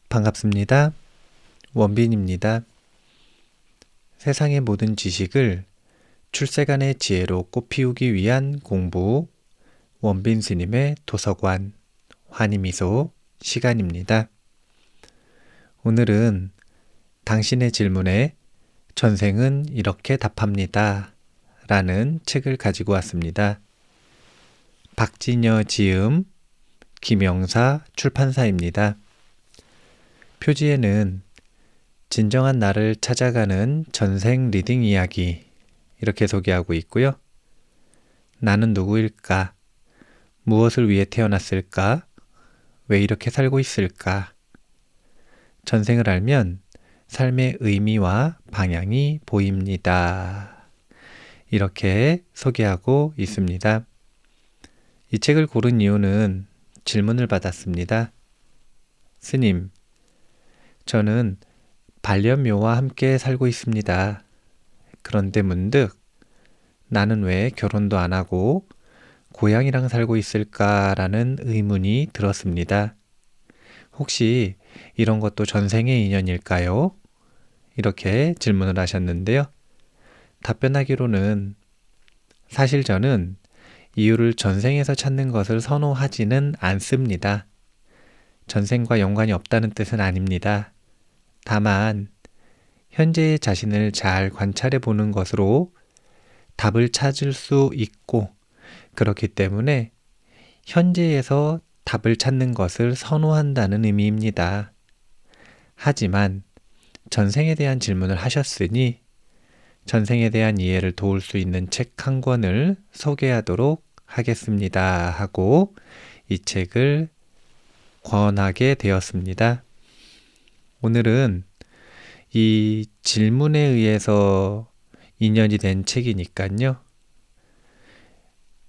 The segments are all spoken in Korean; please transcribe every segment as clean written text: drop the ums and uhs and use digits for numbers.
반갑습니다. 원빈입니다. 세상의 모든 지식을 출세간의 지혜로 꽃피우기 위한 공부, 원빈 스님의 도서관, 환희미소 시간입니다. 오늘은 당신의 질문에 전생은 이렇게 답합니다. 라는 책을 가지고 왔습니다. 박진여 지음, 김영사 출판사입니다. 표지에는 진정한 나를 찾아가는 전생 리딩 이야기 이렇게 소개하고 있고요. 나는 누구일까? 무엇을 위해 태어났을까? 왜 이렇게 살고 있을까? 전생을 알면 삶의 의미와 방향이 보입니다. 이렇게 소개하고 있습니다. 이 책을 고른 이유는 질문을 받았습니다. 스님, 저는 반려묘와 함께 살고 있습니다. 그런데 문득 나는 왜 결혼도 안 하고 고양이랑 살고 있을까라는 의문이 들었습니다. 혹시 이런 것도 전생의 인연일까요? 이렇게 질문을 하셨는데요. 답변하기로는 사실 저는 이유를 전생에서 찾는 것을 선호하지는 않습니다. 전생과 연관이 없다는 뜻은 아닙니다. 다만 현재의 자신을 잘 관찰해 보는 것으로 답을 찾을 수 있고 그렇기 때문에 현재에서 답을 찾는 것을 선호한다는 의미입니다. 하지만 전생에 대한 질문을 하셨으니 전생에 대한 이해를 도울 수 있는 책 한 권을 소개하도록 하겠습니다. 하고 이 책을 권하게 되었습니다. 오늘은 이 질문에 의해서 인연이 된 책이니까요.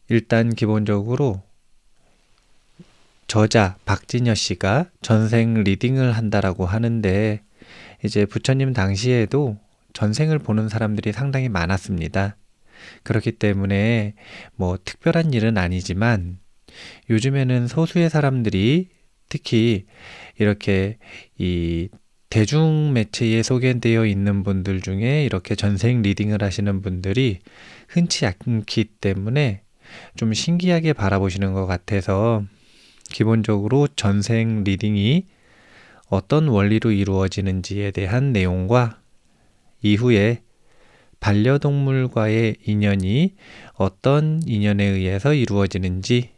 일단 기본적으로 저자 박진여 씨가 전생 리딩을 한다라고 하는데 이제 부처님 당시에도 전생을 보는 사람들이 상당히 많았습니다. 그렇기 때문에 뭐 특별한 일은 아니지만 요즘에는 소수의 사람들이 특히 이렇게 이 대중 매체에 소개되어 있는 분들 중에 이렇게 전생 리딩을 하시는 분들이 흔치 않기 때문에 좀 신기하게 바라보시는 것 같아서 기본적으로 전생 리딩이 어떤 원리로 이루어지는지에 대한 내용과 이후에 반려동물과의 인연이 어떤 인연에 의해서 이루어지는지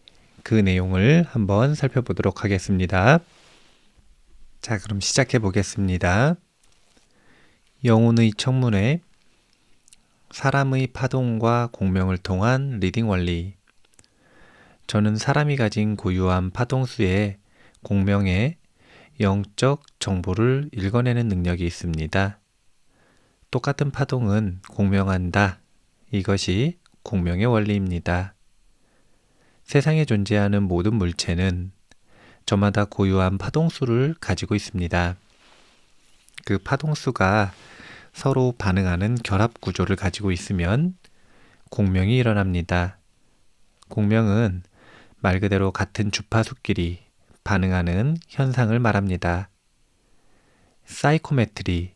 그 내용을 한번 살펴보도록 하겠습니다. 자, 그럼 시작해 보겠습니다. 영혼의 청문회, 사람의 파동과 공명을 통한 리딩 원리. 저는 사람이 가진 고유한 파동수의 공명의 영적 정보를 읽어내는 능력이 있습니다. 똑같은 파동은 공명한다. 이것이 공명의 원리입니다. 세상에 존재하는 모든 물체는 저마다 고유한 파동수를 가지고 있습니다. 그 파동수가 서로 반응하는 결합 구조를 가지고 있으면 공명이 일어납니다. 공명은 말 그대로 같은 주파수끼리 반응하는 현상을 말합니다. 사이코메트리,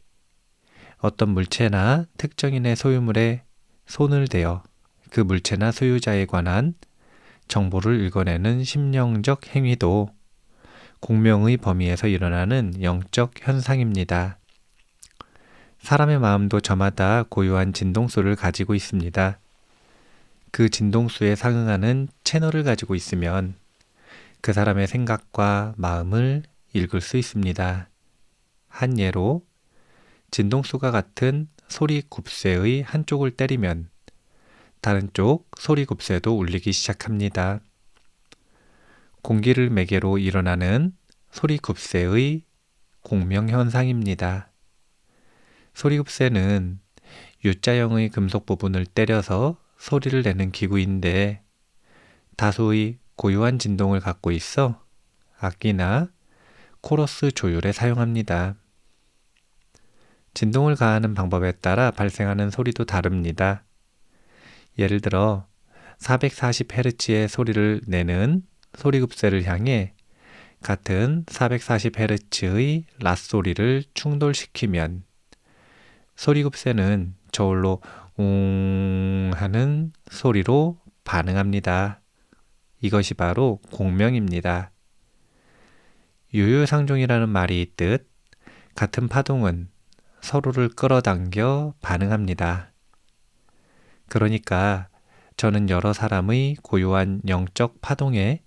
어떤 물체나 특정인의 소유물에 손을 대어 그 물체나 소유자에 관한 정보를 읽어내는 심령적 행위도 공명의 범위에서 일어나는 영적 현상입니다. 사람의 마음도 저마다 고유한 진동수를 가지고 있습니다. 그 진동수에 상응하는 채널을 가지고 있으면 그 사람의 생각과 마음을 읽을 수 있습니다. 한 예로 진동수가 같은 소리 굽새의 한쪽을 때리면 다른 쪽 소리 굽새도 울리기 시작합니다. 공기를 매개로 일어나는 소리 굽새의 공명 현상입니다. 소리 굽새는 U자형의 금속 부분을 때려서 소리를 내는 기구인데 다소의 고유한 진동을 갖고 있어 악기나 코러스 조율에 사용합니다. 진동을 가하는 방법에 따라 발생하는 소리도 다릅니다. 예를 들어 440Hz의 소리를 내는 소리급새를 향해 같은 440Hz의 랏소리를 충돌시키면 소리급세는 저울로 웅 하는 소리로 반응합니다. 이것이 바로 공명입니다. 유유상종이라는 말이 있듯 같은 파동은 서로를 끌어당겨 반응합니다. 그러니까 저는 여러 사람의 고유한 영적 파동에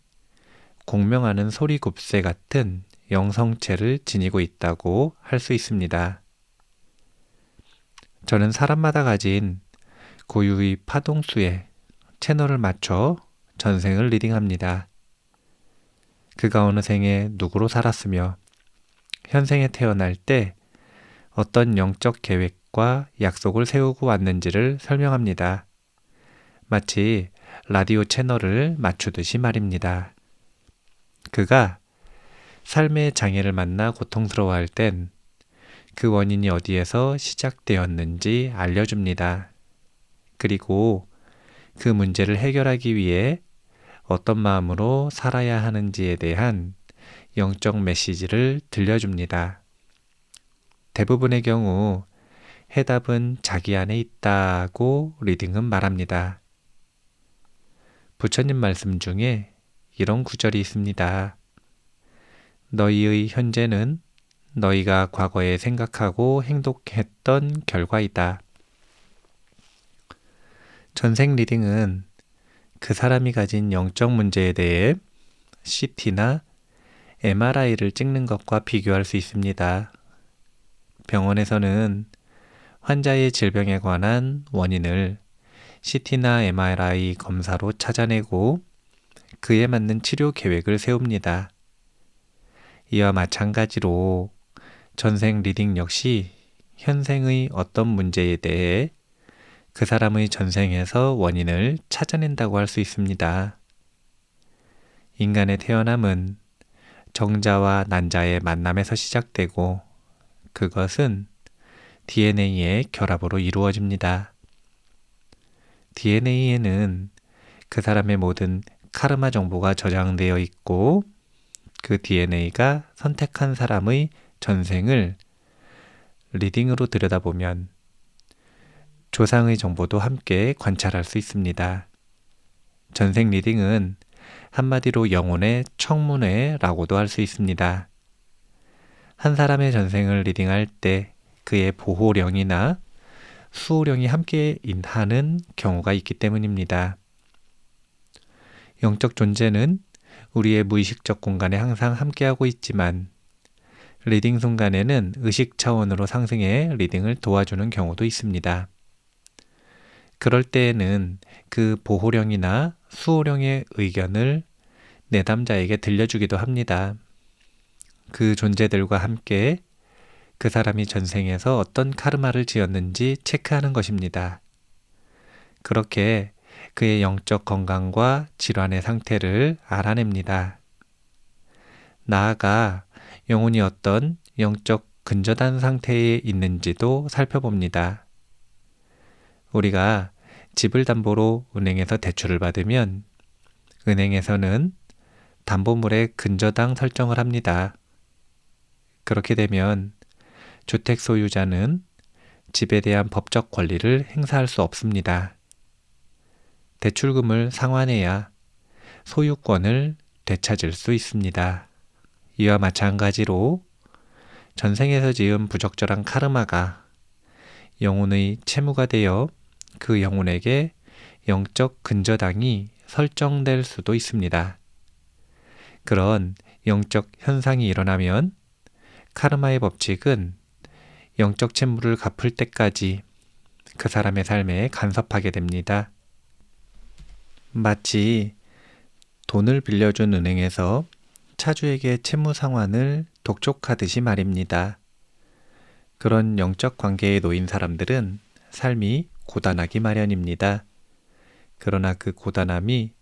공명하는 소리급세 같은 영성체를 지니고 있다고 할 수 있습니다. 저는 사람마다 가진 고유의 파동수에 채널을 맞춰 전생을 리딩합니다. 그가 어느 생에 누구로 살았으며 현생에 태어날 때 어떤 영적 계획과 약속을 세우고 왔는지를 설명합니다. 마치 라디오 채널을 맞추듯이 말입니다. 그가 삶의 장애를 만나 고통스러워할 땐 그 원인이 어디에서 시작되었는지 알려줍니다. 그리고 그 문제를 해결하기 위해 어떤 마음으로 살아야 하는지에 대한 영적 메시지를 들려줍니다. 대부분의 경우 해답은 자기 안에 있다고 리딩은 말합니다. 부처님 말씀 중에 이런 구절이 있습니다. 너희의 현재는 너희가 과거에 생각하고 행동했던 결과이다. 전생 리딩은 그 사람이 가진 영적 문제에 대해 CT나 MRI를 찍는 것과 비교할 수 있습니다. 병원에서는 환자의 질병에 관한 원인을 CT나 MRI 검사로 찾아내고 그에 맞는 치료 계획을 세웁니다. 이와 마찬가지로 전생 리딩 역시 현생의 어떤 문제에 대해 그 사람의 전생에서 원인을 찾아낸다고 할 수 있습니다. 인간의 태어남은 정자와 난자의 만남에서 시작되고 그것은 DNA의 결합으로 이루어집니다. DNA에는 그 사람의 모든 카르마 정보가 저장되어 있고 그 DNA가 선택한 사람의 전생을 리딩으로 들여다보면 조상의 정보도 함께 관찰할 수 있습니다. 전생 리딩은 한마디로 영혼의 청문회라고도 할 수 있습니다. 한 사람의 전생을 리딩할 때 그의 보호령이나 수호령이 함께 하는 경우가 있기 때문입니다. 영적 존재는 우리의 무의식적 공간에 항상 함께하고 있지만 리딩 순간에는 의식 차원으로 상승해 리딩을 도와주는 경우도 있습니다. 그럴 때에는 그 보호령이나 수호령의 의견을 내담자에게 들려주기도 합니다. 그 존재들과 함께 그 사람이 전생에서 어떤 카르마를 지었는지 체크하는 것입니다. 그렇게 그의 영적 건강과 질환의 상태를 알아냅니다. 나아가 영혼이 어떤 영적 근저단 상태에 있는지도 살펴봅니다. 우리가 집을 담보로 은행에서 대출을 받으면 은행에서는 담보물의 근저당 설정을 합니다. 그렇게 되면 주택 소유자는 집에 대한 법적 권리를 행사할 수 없습니다. 대출금을 상환해야 소유권을 되찾을 수 있습니다. 이와 마찬가지로 전생에서 지은 부적절한 카르마가 영혼의 채무가 되어 그 영혼에게 영적 근저당이 설정될 수도 있습니다. 그런 영적 현상이 일어나면 카르마의 법칙은 영적 채무를 갚을 때까지 그 사람의 삶에 간섭하게 됩니다. 마치 돈을 빌려준 은행에서 차주에게 채무 상환을 독촉하듯이 말입니다. 그런 영적 관계에 놓인 사람들은 삶이 고단하기 마련입니다. 그러나 그 고단함이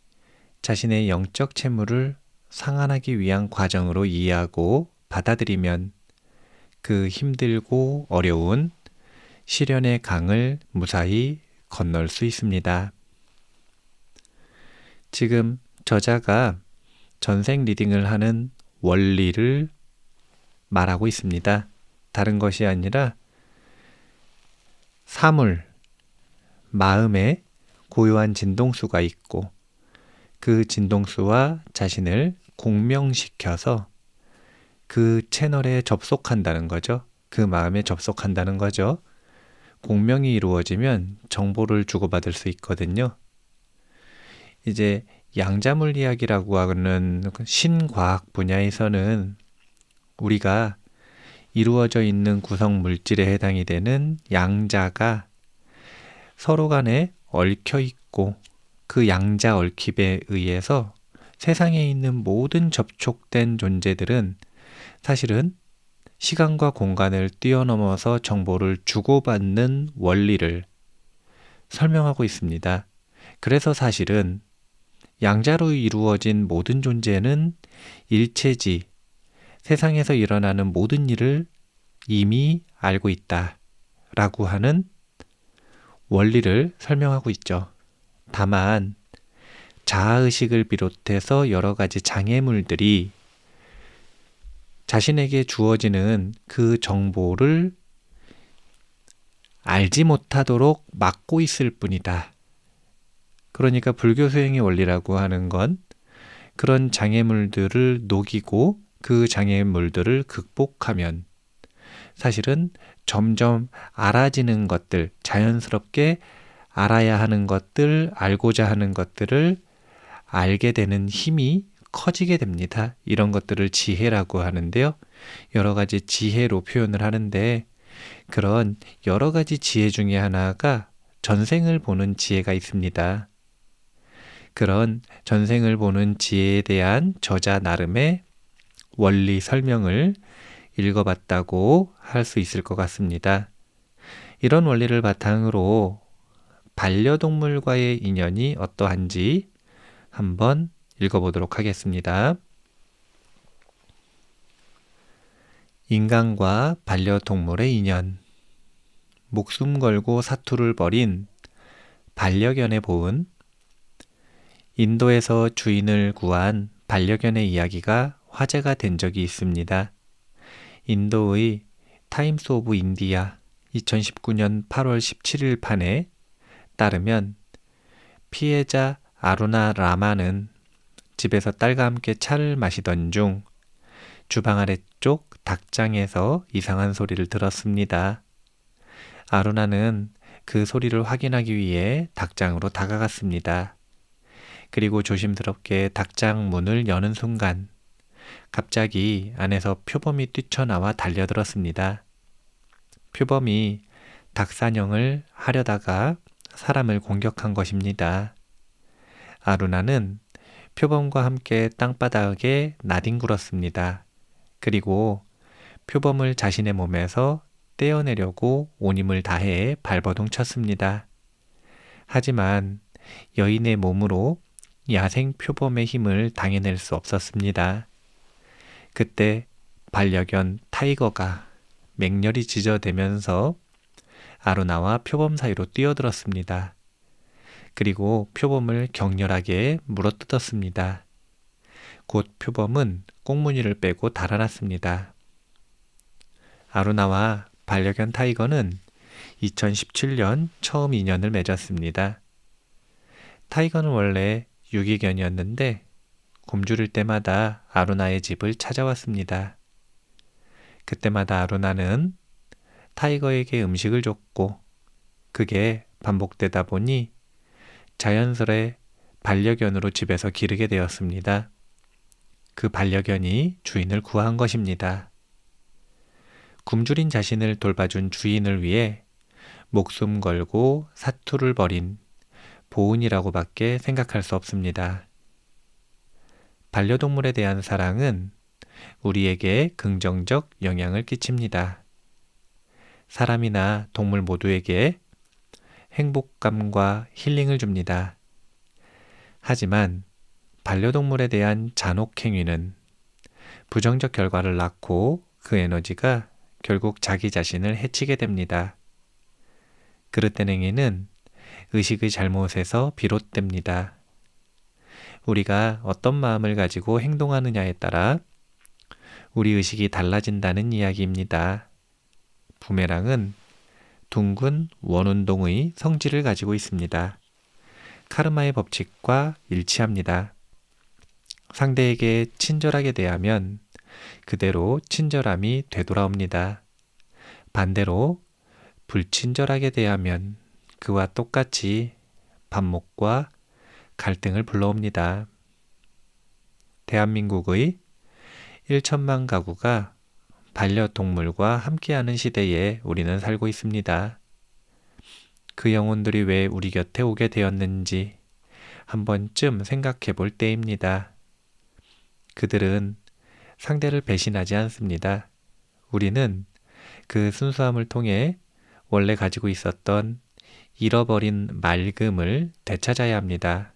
자신의 영적 채무를 상환하기 위한 과정으로 이해하고 받아들이면 그 힘들고 어려운 시련의 강을 무사히 건널 수 있습니다. 지금 저자가 전생 리딩을 하는 원리를 말하고 있습니다. 다른 것이 아니라 사물, 마음에 고요한 진동수가 있고 그 진동수와 자신을 공명시켜서 그 채널에 접속한다는 거죠. 그 마음에 접속한다는 거죠. 공명이 이루어지면 정보를 주고받을 수 있거든요. 이제 양자물리학이라고 하는 신과학 분야에서는 우리가 이루어져 있는 구성 물질에 해당이 되는 양자가 서로 간에 얽혀 있고 그 양자 얽힘에 의해서 세상에 있는 모든 접촉된 존재들은 사실은 시간과 공간을 뛰어넘어서 정보를 주고받는 원리를 설명하고 있습니다. 그래서 사실은 양자로 이루어진 모든 존재는 일체지, 세상에서 일어나는 모든 일을 이미 알고 있다라고 하는 원리를 설명하고 있죠. 다만 자아의식을 비롯해서 여러 가지 장애물들이 자신에게 주어지는 그 정보를 알지 못하도록 막고 있을 뿐이다. 그러니까 불교 수행의 원리라고 하는 건 그런 장애물들을 녹이고 그 장애물들을 극복하면 사실은 점점 알아지는 것들, 자연스럽게 알아야 하는 것들, 알고자 하는 것들을 알게 되는 힘이 커지게 됩니다. 이런 것들을 지혜라고 하는데요. 여러 가지 지혜로 표현을 하는데 그런 여러 가지 지혜 중에 하나가 전생을 보는 지혜가 있습니다. 그런 전생을 보는 지혜에 대한 저자 나름의 원리 설명을 읽어봤다고 할 수 있을 것 같습니다. 이런 원리를 바탕으로 반려동물과의 인연이 어떠한지 한번 읽어보도록 하겠습니다. 인간과 반려동물의 인연. 목숨 걸고 사투를 벌인 반려견의 보은. 인도에서 주인을 구한 반려견의 이야기가 화제가 된 적이 있습니다. 인도의 타임스 오브 인디아 2019년 8월 17일 판에 따르면 피해자 아루나 라마는 집에서 딸과 함께 차를 마시던 중 주방 아래쪽 닭장에서 이상한 소리를 들었습니다. 아루나는 그 소리를 확인하기 위해 닭장으로 다가갔습니다. 그리고 조심스럽게 닭장 문을 여는 순간 갑자기 안에서 표범이 뛰쳐나와 달려들었습니다. 표범이 닭 사냥을 하려다가 사람을 공격한 것입니다. 아루나는 표범과 함께 땅바닥에 나뒹굴었습니다. 그리고 표범을 자신의 몸에서 떼어내려고 온 힘을 다해 발버둥 쳤습니다. 하지만 여인의 몸으로 야생 표범의 힘을 당해낼 수 없었습니다. 그때 반려견 타이거가 맹렬히 짖어대면서 아루나와 표범 사이로 뛰어들었습니다. 그리고 표범을 격렬하게 물어뜯었습니다. 곧 표범은 꽁무니를 빼고 달아났습니다. 아루나와 반려견 타이거는 2017년 처음 인연을 맺었습니다. 타이거는 원래 유기견이었는데 굶주릴 때마다 아루나의 집을 찾아왔습니다. 그때마다 아루나는 타이거에게 음식을 줬고 그게 반복되다 보니 자연스레 반려견으로 집에서 기르게 되었습니다. 그 반려견이 주인을 구한 것입니다. 굶주린 자신을 돌봐준 주인을 위해 목숨 걸고 사투를 벌인 보은이라고밖에 생각할 수 없습니다. 반려동물에 대한 사랑은 우리에게 긍정적 영향을 끼칩니다. 사람이나 동물 모두에게 행복감과 힐링을 줍니다. 하지만 반려동물에 대한 잔혹행위는 부정적 결과를 낳고 그 에너지가 결국 자기 자신을 해치게 됩니다. 그릇된 행위는 의식의 잘못에서 비롯됩니다. 우리가 어떤 마음을 가지고 행동하느냐에 따라 우리 의식이 달라진다는 이야기입니다. 부메랑은 둥근 원운동의 성질을 가지고 있습니다. 카르마의 법칙과 일치합니다. 상대에게 친절하게 대하면 그대로 친절함이 되돌아옵니다. 반대로 불친절하게 대하면 그와 똑같이 반목과 갈등을 불러옵니다. 대한민국의 1천만 가구가 반려동물과 함께하는 시대에 우리는 살고 있습니다. 그 영혼들이 왜 우리 곁에 오게 되었는지 한 번쯤 생각해 볼 때입니다. 그들은 상대를 배신하지 않습니다. 우리는 그 순수함을 통해 원래 가지고 있었던 잃어버린 맑음을 되찾아야 합니다.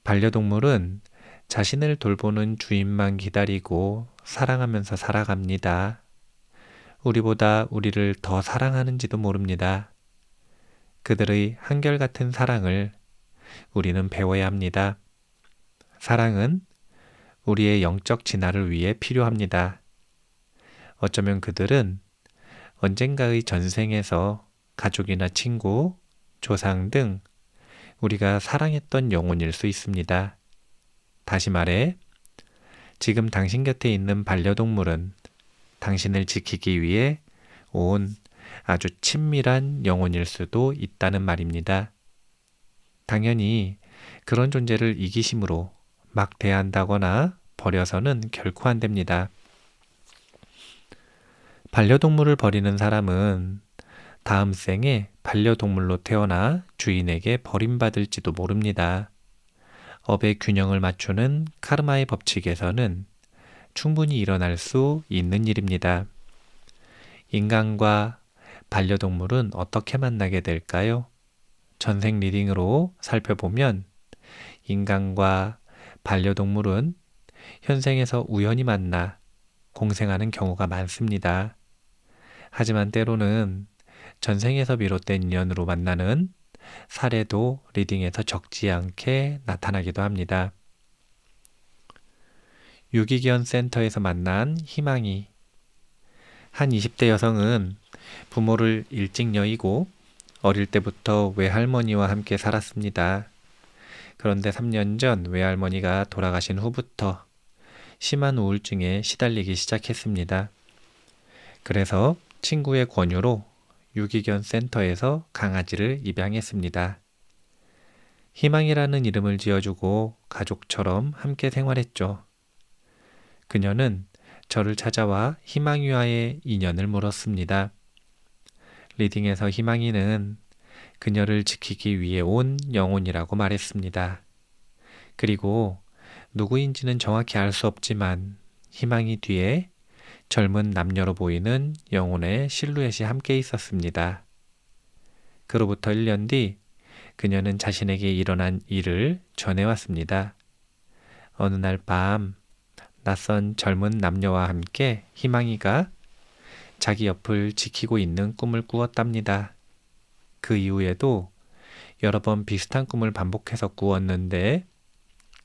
반려동물은 자신을 돌보는 주인만 기다리고 사랑하면서 살아갑니다. 우리보다 우리를 더 사랑하는지도 모릅니다. 그들의 한결같은 사랑을 우리는 배워야 합니다. 사랑은 우리의 영적 진화를 위해 필요합니다. 어쩌면 그들은 언젠가의 전생에서 가족이나 친구, 조상 등 우리가 사랑했던 영혼일 수 있습니다. 다시 말해, 지금 당신 곁에 있는 반려동물은 당신을 지키기 위해 온 아주 친밀한 영혼일 수도 있다는 말입니다. 당연히 그런 존재를 이기심으로 막 대한다거나 버려서는 결코 안 됩니다. 반려동물을 버리는 사람은 다음 생에 반려동물로 태어나 주인에게 버림받을지도 모릅니다. 업의 균형을 맞추는 카르마의 법칙에서는 충분히 일어날 수 있는 일입니다. 인간과 반려동물은 어떻게 만나게 될까요? 전생 리딩으로 살펴보면 인간과 반려동물은 현생에서 우연히 만나 공생하는 경우가 많습니다. 하지만 때로는 전생에서 비롯된 인연으로 만나는 사례도 리딩에서 적지 않게 나타나기도 합니다. 유기견 센터에서 만난 희망이. 한 20대 여성은 부모를 일찍 여의고 어릴 때부터 외할머니와 함께 살았습니다. 그런데 3년 전 외할머니가 돌아가신 후부터 심한 우울증에 시달리기 시작했습니다. 그래서 친구의 권유로 유기견 센터에서 강아지를 입양했습니다. 희망이라는 이름을 지어주고 가족처럼 함께 생활했죠. 그녀는 저를 찾아와 희망이와의 인연을 물었습니다. 리딩에서 희망이는 그녀를 지키기 위해 온 영혼이라고 말했습니다. 그리고 누구인지는 정확히 알 수 없지만 희망이 뒤에 젊은 남녀로 보이는 영혼의 실루엣이 함께 있었습니다. 그로부터 1년 뒤 그녀는 자신에게 일어난 일을 전해왔습니다. 어느 날 밤 낯선 젊은 남녀와 함께 희망이가 자기 옆을 지키고 있는 꿈을 꾸었답니다. 그 이후에도 여러 번 비슷한 꿈을 반복해서 꾸었는데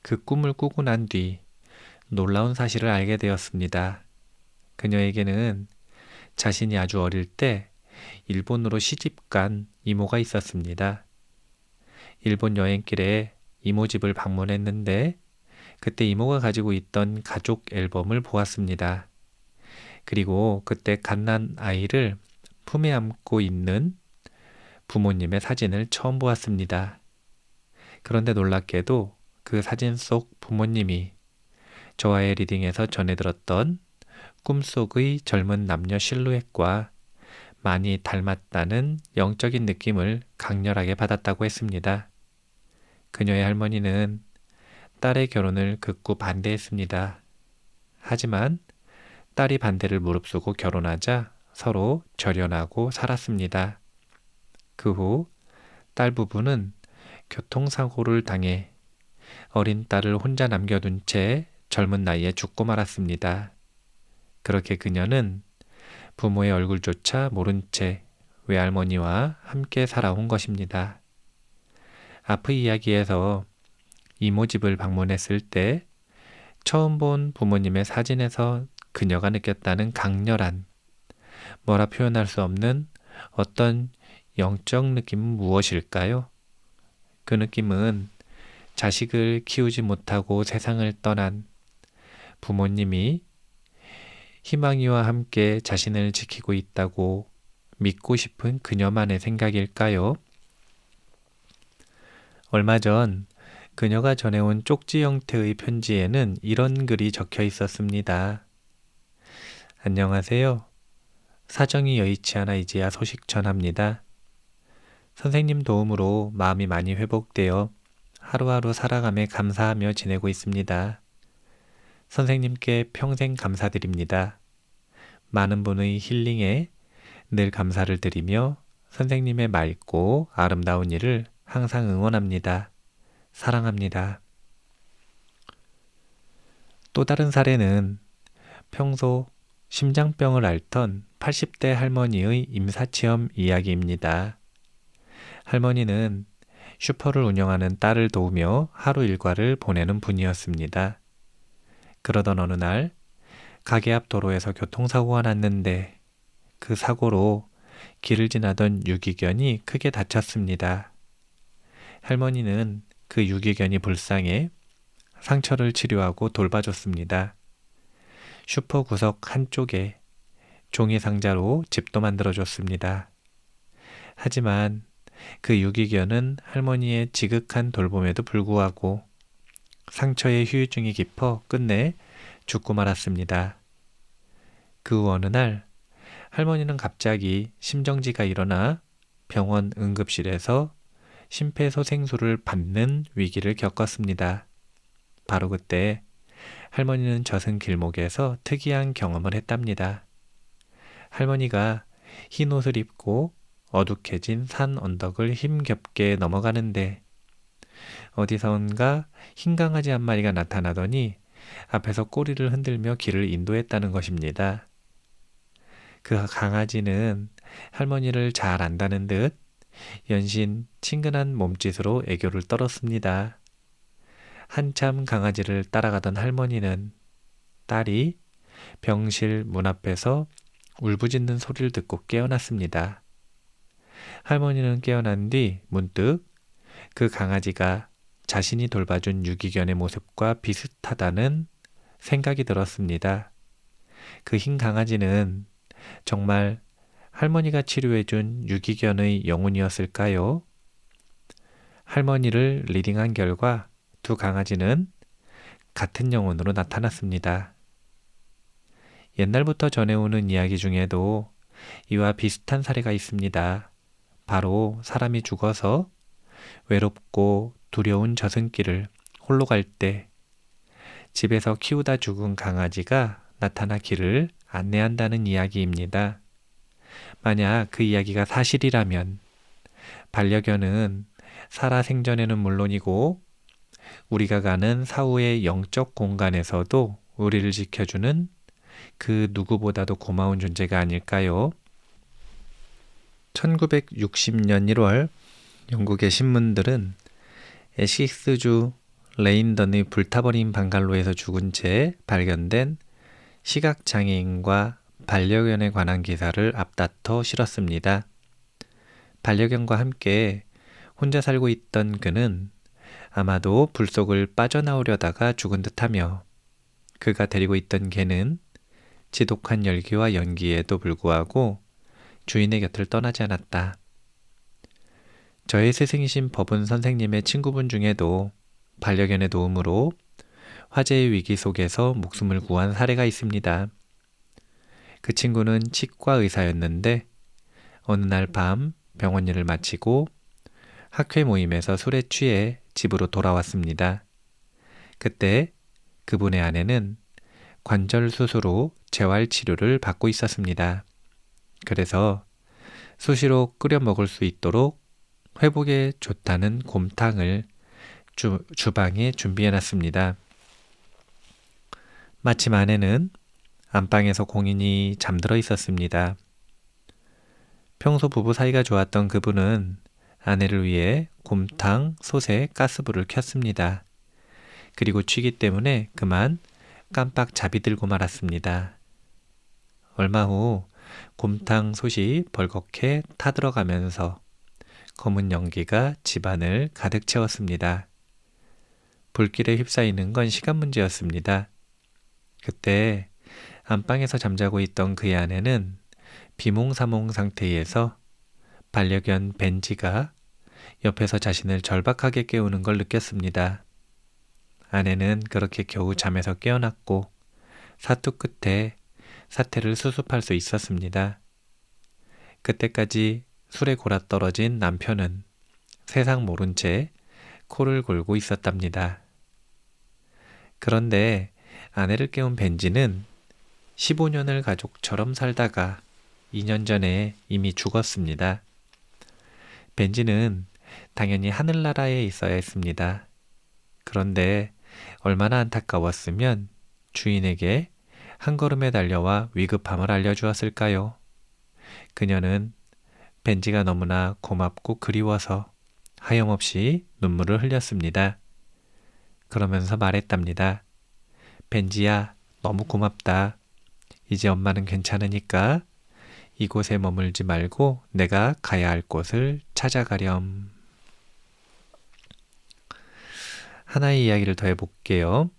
그 꿈을 꾸고 난 뒤 놀라운 사실을 알게 되었습니다. 그녀에게는 자신이 아주 어릴 때 일본으로 시집간 이모가 있었습니다. 일본 여행길에 이모 집을 방문했는데 그때 이모가 가지고 있던 가족 앨범을 보았습니다. 그리고 그때 갓난 아이를 품에 안고 있는 부모님의 사진을 처음 보았습니다. 그런데 놀랍게도 그 사진 속 부모님이 저와의 리딩에서 전해 들었던 꿈속의 젊은 남녀 실루엣과 많이 닮았다는 영적인 느낌을 강렬하게 받았다고 했습니다. 그녀의 할머니는 딸의 결혼을 극구 반대했습니다. 하지만 딸이 반대를 무릅쓰고 결혼하자 서로 절연하고 살았습니다. 그 후 딸 부부는 교통사고를 당해 어린 딸을 혼자 남겨둔 채 젊은 나이에 죽고 말았습니다. 그렇게 그녀는 부모의 얼굴조차 모른 채 외할머니와 함께 살아온 것입니다. 앞의 이야기에서 이모 집을 방문했을 때 처음 본 부모님의 사진에서 그녀가 느꼈다는 강렬한, 뭐라 표현할 수 없는 어떤 영적 느낌은 무엇일까요? 그 느낌은 자식을 키우지 못하고 세상을 떠난 부모님이 희망이와 함께 자신을 지키고 있다고 믿고 싶은 그녀만의 생각일까요? 얼마 전 그녀가 전해온 쪽지 형태의 편지에는 이런 글이 적혀 있었습니다. 안녕하세요. 사정이 여의치 않아 이제야 소식 전합니다. 선생님 도움으로 마음이 많이 회복되어 하루하루 살아감에 감사하며 지내고 있습니다. 선생님께 평생 감사드립니다. 많은 분의 힐링에 늘 감사를 드리며 선생님의 맑고 아름다운 일을 항상 응원합니다. 사랑합니다. 또 다른 사례는 평소 심장병을 앓던 80대 할머니의 임사체험 이야기입니다. 할머니는 슈퍼를 운영하는 딸을 도우며 하루 일과를 보내는 분이었습니다. 그러던 어느 날 가게 앞 도로에서 교통사고가 났는데 그 사고로 길을 지나던 유기견이 크게 다쳤습니다. 할머니는 그 유기견이 불쌍해 상처를 치료하고 돌봐줬습니다. 슈퍼 구석 한쪽에 종이 상자로 집도 만들어줬습니다. 하지만 그 유기견은 할머니의 지극한 돌봄에도 불구하고 상처에 후유증이 깊어 끝내 죽고 말았습니다. 그 후 어느 날 할머니는 갑자기 심정지가 일어나 병원 응급실에서 심폐소생술을 받는 위기를 겪었습니다. 바로 그때 할머니는 젖은 길목에서 특이한 경험을 했답니다. 할머니가 흰 옷을 입고 어둑해진 산 언덕을 힘겹게 넘어가는데 어디선가 흰 강아지 한 마리가 나타나더니 앞에서 꼬리를 흔들며 길을 인도했다는 것입니다. 그 강아지는 할머니를 잘 안다는 듯 연신 친근한 몸짓으로 애교를 떨었습니다. 한참 강아지를 따라가던 할머니는 딸이 병실 문 앞에서 울부짖는 소리를 듣고 깨어났습니다. 할머니는 깨어난 뒤 문득 그 강아지가 자신이 돌봐준 유기견의 모습과 비슷하다는 생각이 들었습니다. 그 흰 강아지는 정말 할머니가 치료해준 유기견의 영혼이었을까요? 할머니를 리딩한 결과 두 강아지는 같은 영혼으로 나타났습니다. 옛날부터 전해오는 이야기 중에도 이와 비슷한 사례가 있습니다. 바로 사람이 죽어서 외롭고 두려운 저승길을 홀로 갈 때 집에서 키우다 죽은 강아지가 나타나 길을 안내한다는 이야기입니다. 만약 그 이야기가 사실이라면 반려견은 살아생전에는 물론이고 우리가 가는 사후의 영적 공간에서도 우리를 지켜주는 그 누구보다도 고마운 존재가 아닐까요? 1960년 1월 영국의 신문들은 에식스주 레인던의 불타버린 방갈로에서 죽은 채 발견된 시각장애인과 반려견에 관한 기사를 앞다퉈 실었습니다. 반려견과 함께 혼자 살고 있던 그는 아마도 불 속을 빠져나오려다가 죽은 듯하며 그가 데리고 있던 개는 지독한 열기와 연기에도 불구하고 주인의 곁을 떠나지 않았다. 저의 스승이신 법은 선생님의 친구분 중에도 반려견의 도움으로 화재의 위기 속에서 목숨을 구한 사례가 있습니다. 그 친구는 치과 의사였는데 어느 날 밤 병원 일을 마치고 학회 모임에서 술에 취해 집으로 돌아왔습니다. 그때 그분의 아내는 관절 수술 후 재활 치료를 받고 있었습니다. 그래서 수시로 끓여 먹을 수 있도록 회복에 좋다는 곰탕을 주방에 준비해놨습니다. 마침 아내는 안방에서 공인이 잠들어 있었습니다. 평소 부부 사이가 좋았던 그분은 아내를 위해 곰탕 솥에 가스불을 켰습니다. 그리고 취기 때문에 그만 깜빡 자비 들고 말았습니다. 얼마 후 곰탕 솥이 벌겋게 타들어가면서 검은 연기가 집안을 가득 채웠습니다. 불길에 휩싸이는 건 시간 문제였습니다. 그때 안방에서 잠자고 있던 그의 아내는 비몽사몽 상태에서 반려견 벤지가 옆에서 자신을 절박하게 깨우는 걸 느꼈습니다. 아내는 그렇게 겨우 잠에서 깨어났고 사투 끝에 사태를 수습할 수 있었습니다. 그때까지 술에 골아떨어진 남편은 세상 모른 채 코를 골고 있었답니다. 그런데 아내를 깨운 벤지는 15년을 가족처럼 살다가 2년 전에 이미 죽었습니다. 벤지는 당연히 하늘나라에 있어야 했습니다. 그런데 얼마나 안타까웠으면 주인에게 한 걸음에 달려와 위급함을 알려주었을까요? 그녀는 벤지가 너무나 고맙고 그리워서 하염없이 눈물을 흘렸습니다. 그러면서 말했답니다. 벤지야, 너무 고맙다. 이제 엄마는 괜찮으니까 이곳에 머물지 말고 내가 가야 할 곳을 찾아가렴. 하나의 이야기를 더 해볼게요.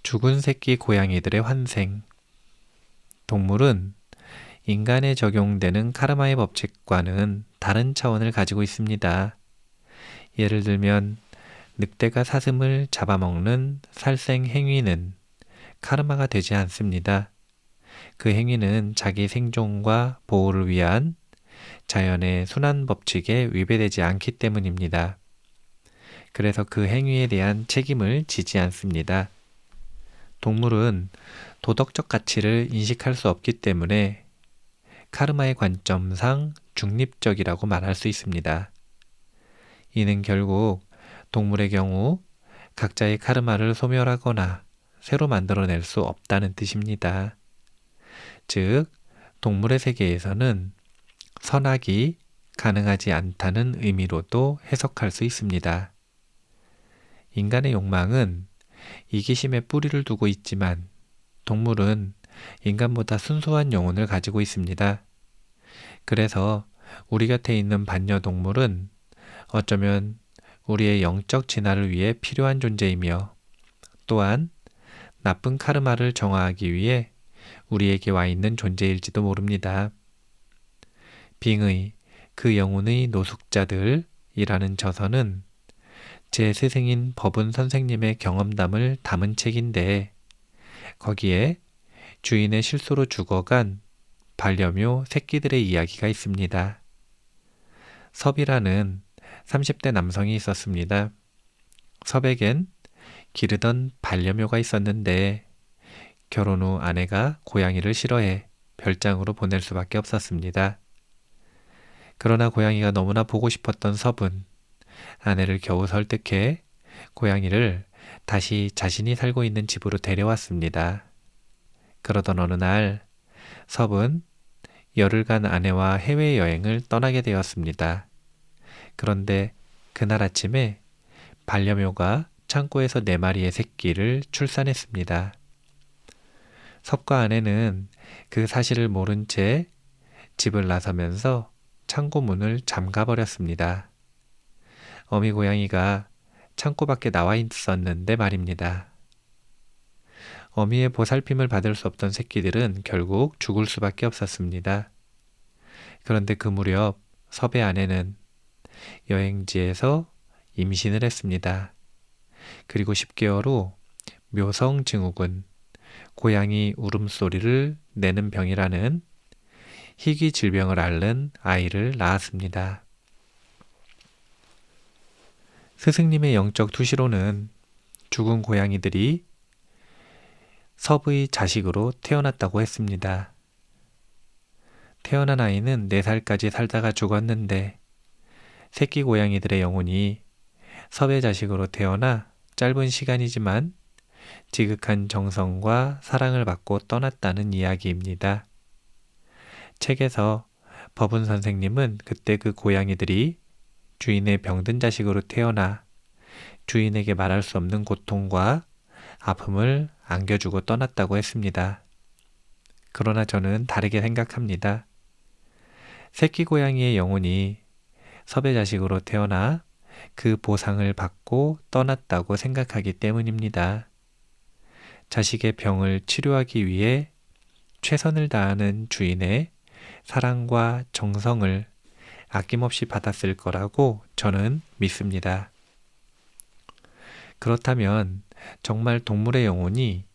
죽은 새끼 고양이들의 환생. 동물은 인간에 적용되는 카르마의 법칙과는 다른 차원을 가지고 있습니다. 예를 들면 늑대가 사슴을 잡아먹는 살생 행위는 카르마가 되지 않습니다. 그 행위는 자기 생존과 보호를 위한 자연의 순환 법칙에 위배되지 않기 때문입니다. 그래서 그 행위에 대한 책임을 지지 않습니다. 동물은 도덕적 가치를 인식할 수 없기 때문에 카르마의 관점상 중립적이라고 말할 수 있습니다. 이는 결국 동물의 경우 각자의 카르마를 소멸하거나 새로 만들어낼 수 없다는 뜻입니다. 즉, 동물의 세계에서는 선악이 가능하지 않다는 의미로도 해석할 수 있습니다. 인간의 욕망은 이기심에 뿌리를 두고 있지만 동물은 인간보다 순수한 영혼을 가지고 있습니다. 그래서 우리 곁에 있는 반려동물은 어쩌면 우리의 영적 진화를 위해 필요한 존재이며 또한 나쁜 카르마를 정화하기 위해 우리에게 와 있는 존재일지도 모릅니다. 빙의, 그 영혼의 노숙자들이라는 저서는 제 스승인 법운 선생님의 경험담을 담은 책인데 거기에 주인의 실수로 죽어간 반려묘 새끼들의 이야기가 있습니다. 섭이라는 30대 남성이 있었습니다. 섭에겐 기르던 반려묘가 있었는데 결혼 후 아내가 고양이를 싫어해 별장으로 보낼 수밖에 없었습니다. 그러나 고양이가 너무나 보고 싶었던 섭은 아내를 겨우 설득해 고양이를 다시 자신이 살고 있는 집으로 데려왔습니다. 그러던 어느 날 섭은 열흘간 아내와 해외여행을 떠나게 되었습니다. 그런데 그날 아침에 반려묘가 창고에서 4마리의 새끼를 출산했습니다. 섭과 아내는 그 사실을 모른 채 집을 나서면서 창고 문을 잠가버렸습니다. 어미 고양이가 창고 밖에 나와 있었는데 말입니다. 어미의 보살핌을 받을 수 없던 새끼들은 결국 죽을 수밖에 없었습니다. 그런데 그 무렵 섭의 아내는 여행지에서 임신을 했습니다. 그리고 10개월 후 묘성증후군, 고양이 울음소리를 내는 병이라는 희귀 질병을 앓는 아이를 낳았습니다. 스승님의 영적 투시로는 죽은 고양이들이 섭의 자식으로 태어났다고 했습니다. 태어난 아이는 4살까지 살다가 죽었는데 새끼 고양이들의 영혼이 섭의 자식으로 태어나 짧은 시간이지만 지극한 정성과 사랑을 받고 떠났다는 이야기입니다. 책에서 법운 선생님은 그때 그 고양이들이 주인의 병든 자식으로 태어나 주인에게 말할 수 없는 고통과 아픔을 안겨주고 떠났다고 했습니다. 그러나 저는 다르게 생각합니다. 새끼 고양이의 영혼이 섭의 자식으로 태어나 그 보상을 받고 떠났다고 생각하기 때문입니다. 자식의 병을 치료하기 위해 최선을 다하는 주인의 사랑과 정성을 아낌없이 받았을 거라고 저는 믿습니다. 그렇다면 정말 동물의 영혼이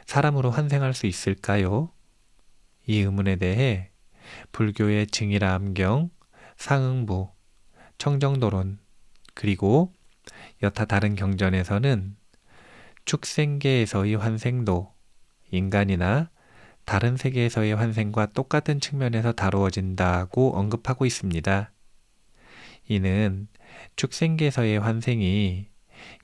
사람으로 환생할 수 있을까요? 이 의문에 대해 불교의 증일암경, 상응부, 청정도론, 그리고 여타 다른 경전에서는 축생계에서의 환생도 인간이나 다른 세계에서의 환생과 똑같은 측면에서 다루어진다고 언급하고 있습니다. 이는 축생계에서의 환생이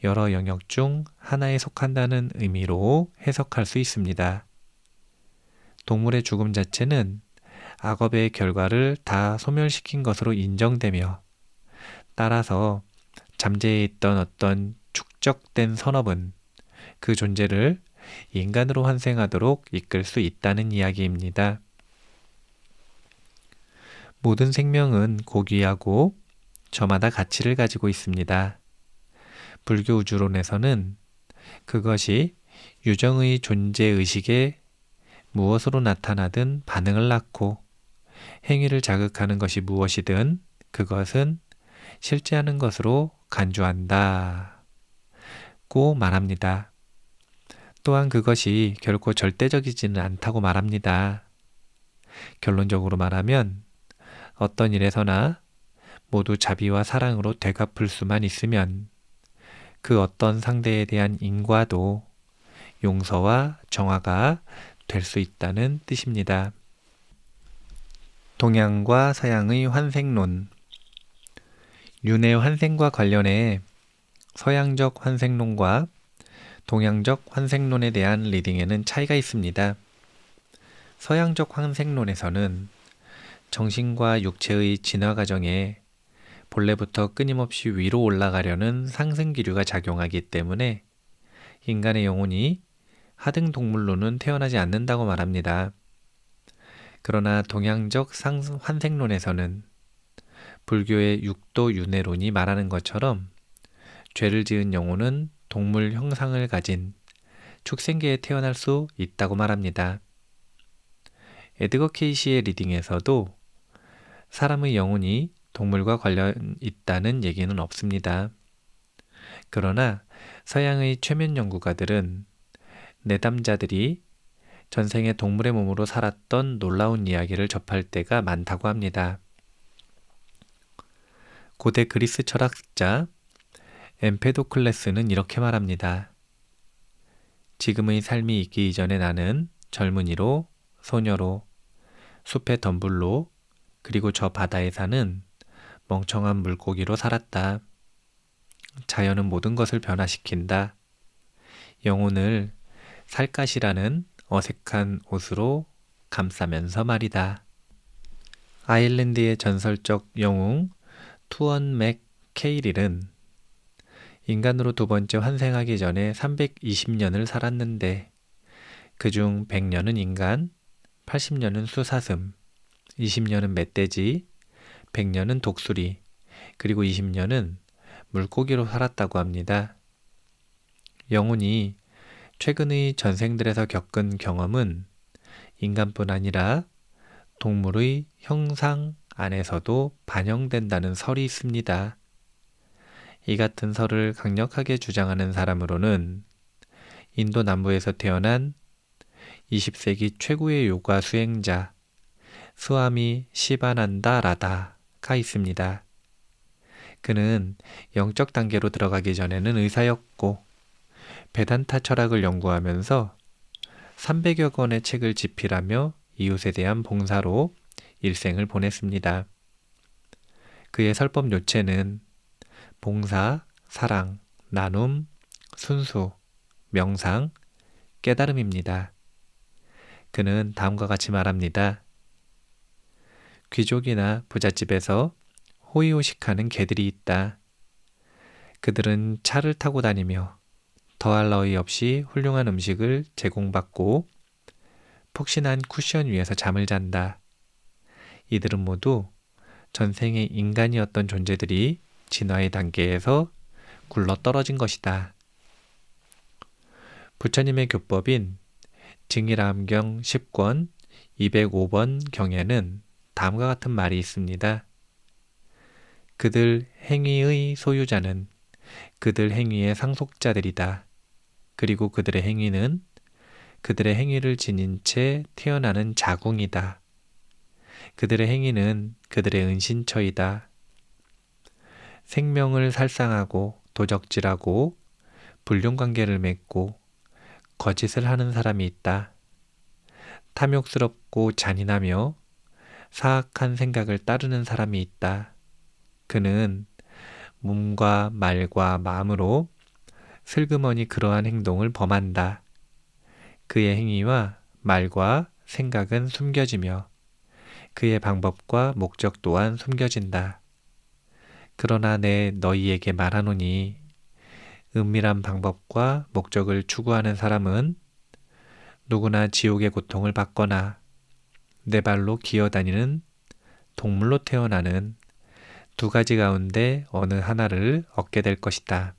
여러 영역 중 하나에 속한다는 의미로 해석할 수 있습니다. 동물의 죽음 자체는 악업의 결과를 다 소멸시킨 것으로 인정되며 따라서 잠재해 있던 어떤 축적된 선업은 그 존재를 인간으로 환생하도록 이끌 수 있다는 이야기입니다. 모든 생명은 고귀하고 저마다 가치를 가지고 있습니다. 불교 우주론에서는 그것이 유정의 존재의식에 무엇으로 나타나든 반응을 낳고 행위를 자극하는 것이 무엇이든 그것은 실제하는 것으로 간주한다고 말합니다. 또한 그것이 결코 절대적이지는 않다고 말합니다. 결론적으로 말하면 어떤 일에서나 모두 자비와 사랑으로 되갚을 수만 있으면 그 어떤 상대에 대한 인과도 용서와 정화가 될 수 있다는 뜻입니다. 동양과 서양의 환생론. 윤회 환생과 관련해 서양적 환생론과 동양적 환생론에 대한 리딩에는 차이가 있습니다. 서양적 환생론에서는 정신과 육체의 진화 과정에 본래부터 끊임없이 위로 올라가려는 상승 기류가 작용하기 때문에 인간의 영혼이 하등 동물로는 태어나지 않는다고 말합니다. 그러나 동양적 환생론에서는 불교의 육도 윤회론이 말하는 것처럼 죄를 지은 영혼은 동물 형상을 가진 축생계에 태어날 수 있다고 말합니다. 에드거 케이시의 리딩에서도 사람의 영혼이 동물과 관련 있다는 얘기는 없습니다. 그러나 서양의 최면 연구가들은 내담자들이 전생에 동물의 몸으로 살았던 놀라운 이야기를 접할 때가 많다고 합니다. 고대 그리스 철학자 엠페도클레스는 이렇게 말합니다. 지금의 삶이 있기 이전에 나는 젊은이로, 소녀로, 숲의 덤불로, 그리고 저 바다에 사는 멍청한 물고기로 살았다. 자연은 모든 것을 변화시킨다. 영혼을 살갗이라는 어색한 옷으로 감싸면서 말이다. 아일랜드의 전설적 영웅 투언 맥 케이릴은 인간으로 두 번째 환생하기 전에 320년을 살았는데 그중 100년은 인간, 80년은 수사슴, 20년은 멧돼지, 100년은 독수리, 그리고 20년은 물고기로 살았다고 합니다. 영혼이 최근의 전생들에서 겪은 경험은 인간뿐 아니라 동물의 형상 안에서도 반영된다는 설이 있습니다. 이 같은 설을 강력하게 주장하는 사람으로는 인도 남부에서 태어난 20세기 최고의 요가 수행자 스와미 시바난다 라다가 있습니다. 그는 영적 단계로 들어가기 전에는 의사였고 베단타 철학을 연구하면서 300여 권의 책을 집필하며 이웃에 대한 봉사로 일생을 보냈습니다. 그의 설법 요체는 봉사, 사랑, 나눔, 순수, 명상, 깨달음입니다. 그는 다음과 같이 말합니다. 귀족이나 부잣집에서 호의호식하는 개들이 있다. 그들은 차를 타고 다니며 더할 나위 없이 훌륭한 음식을 제공받고 푹신한 쿠션 위에서 잠을 잔다. 이들은 모두 전생의 인간이었던 존재들이 진화의 단계에서 굴러 떨어진 것이다. 부처님의 교법인 증일암경 10권 205번 경에는 다음과 같은 말이 있습니다. 그들 행위의 소유자는 그들 행위의 상속자들이다. 그리고 그들의 행위는 그들의 행위를 지닌 채 태어나는 자궁이다. 그들의 행위는 그들의 은신처이다. 생명을 살상하고 도적질하고 불륜관계를 맺고 거짓을 하는 사람이 있다. 탐욕스럽고 잔인하며 사악한 생각을 따르는 사람이 있다. 그는 몸과 말과 마음으로 슬그머니 그러한 행동을 범한다. 그의 행위와 말과 생각은 숨겨지며 그의 방법과 목적 또한 숨겨진다. 그러나 내 너희에게 말하노니 은밀한 방법과 목적을 추구하는 사람은 누구나 지옥의 고통을 받거나 네 발로 기어다니는 동물로 태어나는 두 가지 가운데 어느 하나를 얻게 될 것이다.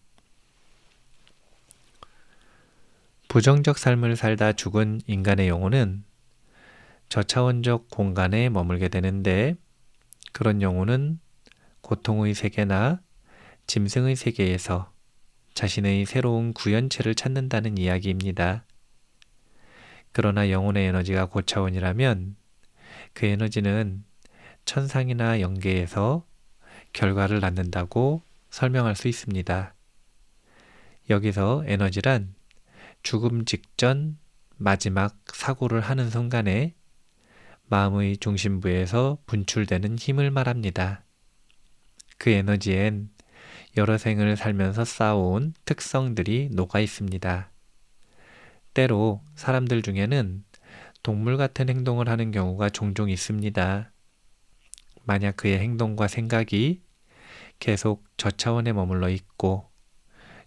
부정적 삶을 살다 죽은 인간의 영혼은 저차원적 공간에 머물게 되는데 그런 영혼은 고통의 세계나 짐승의 세계에서 자신의 새로운 구현체를 찾는다는 이야기입니다. 그러나 영혼의 에너지가 고차원이라면 그 에너지는 천상이나 영계에서 결과를 낳는다고 설명할 수 있습니다. 여기서 에너지란 죽음 직전 마지막 사고를 하는 순간에 마음의 중심부에서 분출되는 힘을 말합니다. 그 에너지엔 여러 생을 살면서 쌓아온 특성들이 녹아 있습니다. 때로 사람들 중에는 동물 같은 행동을 하는 경우가 종종 있습니다. 만약 그의 행동과 생각이 계속 저차원에 머물러 있고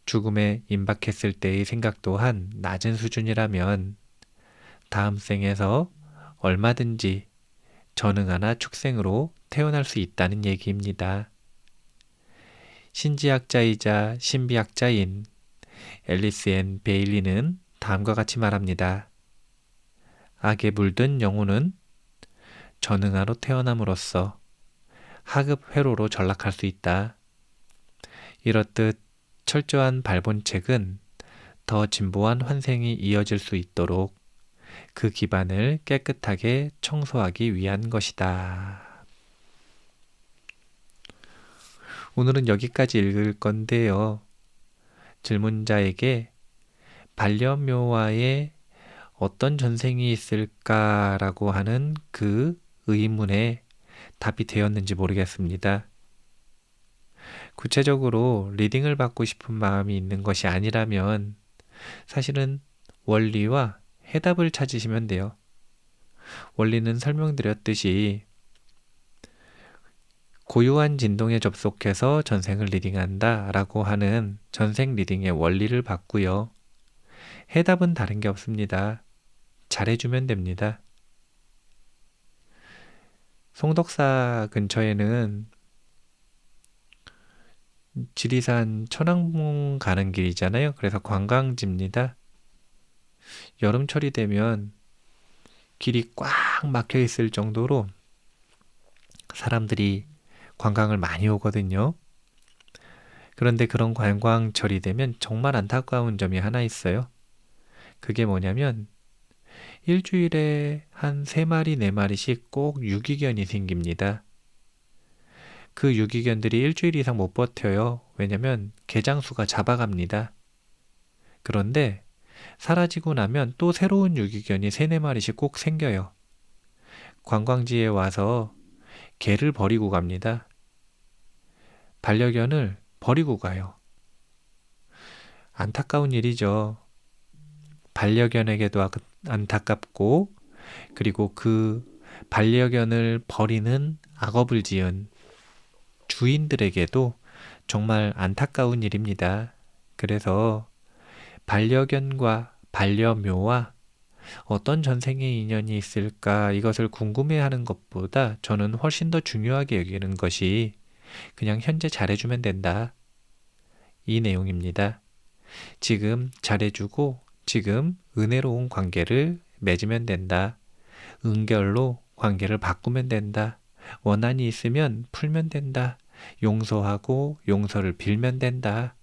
죽음에 임박했을 때의 생각 또한 낮은 수준이라면 다음 생에서 얼마든지 전응하나 축생으로 태어날 수 있다는 얘기입니다. 신지학자이자 신비학자인 앨리스 앤 베일리는 다음과 같이 말합니다. 악에 물든 영혼은 전응아로 태어남으로써 하급 회로로 전락할 수 있다. 이렇듯 철저한 발본책은 더 진보한 환생이 이어질 수 있도록 그 기반을 깨끗하게 청소하기 위한 것이다. 오늘은 여기까지 읽을 건데요. 질문자에게 반려묘와의 어떤 전생이 있을까라고 하는 그 의문에 답이 되었는지 모르겠습니다. 구체적으로 리딩을 받고 싶은 마음이 있는 것이 아니라면 사실은 원리와 해답을 찾으시면 돼요. 원리는 설명드렸듯이 고유한 진동에 접속해서 전생을 리딩한다 라고 하는 전생 리딩의 원리를 받고요. 해답은 다른 게 없습니다. 잘해주면 됩니다. 송덕사 근처에는 지리산 천왕봉 가는 길이잖아요. 그래서 관광지입니다. 여름철이 되면 길이 꽉 막혀 있을 정도로 사람들이 관광을 많이 오거든요. 그런데 그런 관광철이 되면 정말 안타까운 점이 하나 있어요. 그게 뭐냐면 일주일에 한 3마리, 4마리씩 꼭 유기견이 생깁니다. 그 유기견들이 일주일 이상 못 버텨요. 왜냐면 개장수가 잡아갑니다. 그런데 사라지고 나면 또 새로운 유기견이 3, 4마리씩 꼭 생겨요. 관광지에 와서 개를 버리고 갑니다. 반려견을 버리고 가요. 안타까운 일이죠. 반려견에게도 안타깝고 그리고 그 반려견을 버리는 악업을 지은 주인들에게도 정말 안타까운 일입니다. 그래서 반려견과 반려묘와 어떤 전생의 인연이 있을까 이것을 궁금해하는 것보다 저는 훨씬 더 중요하게 여기는 것이 그냥 현재 잘해주면 된다. 이 내용입니다. 지금 잘해주고 지금 은혜로운 관계를 맺으면 된다. 은결로 관계를 바꾸면 된다. 원한이 있으면 풀면 된다. 용서하고 용서를 빌면 된다.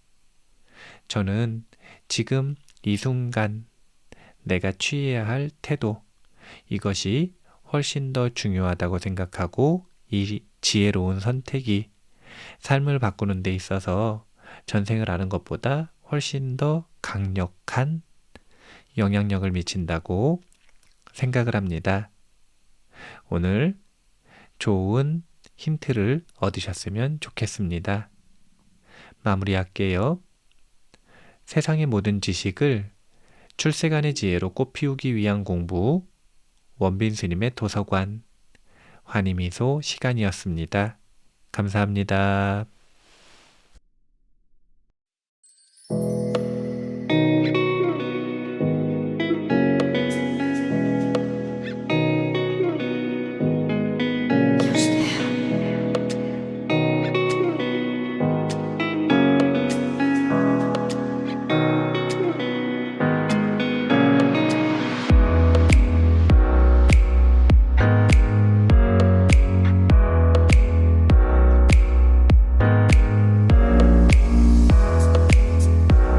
저는 지금 이 순간 내가 취해야 할 태도, 이것이 훨씬 더 중요하다고 생각하고 이 지혜로운 선택이 삶을 바꾸는 데 있어서 전생을 아는 것보다 훨씬 더 강력한 영향력을 미친다고 생각을 합니다. 오늘 좋은 힌트를 얻으셨으면 좋겠습니다. 마무리할게요. 세상의 모든 지식을 출세간의 지혜로 꽃피우기 위한 공부, 원빈 스님의 도서관, 환희미소 시간이었습니다. 감사합니다.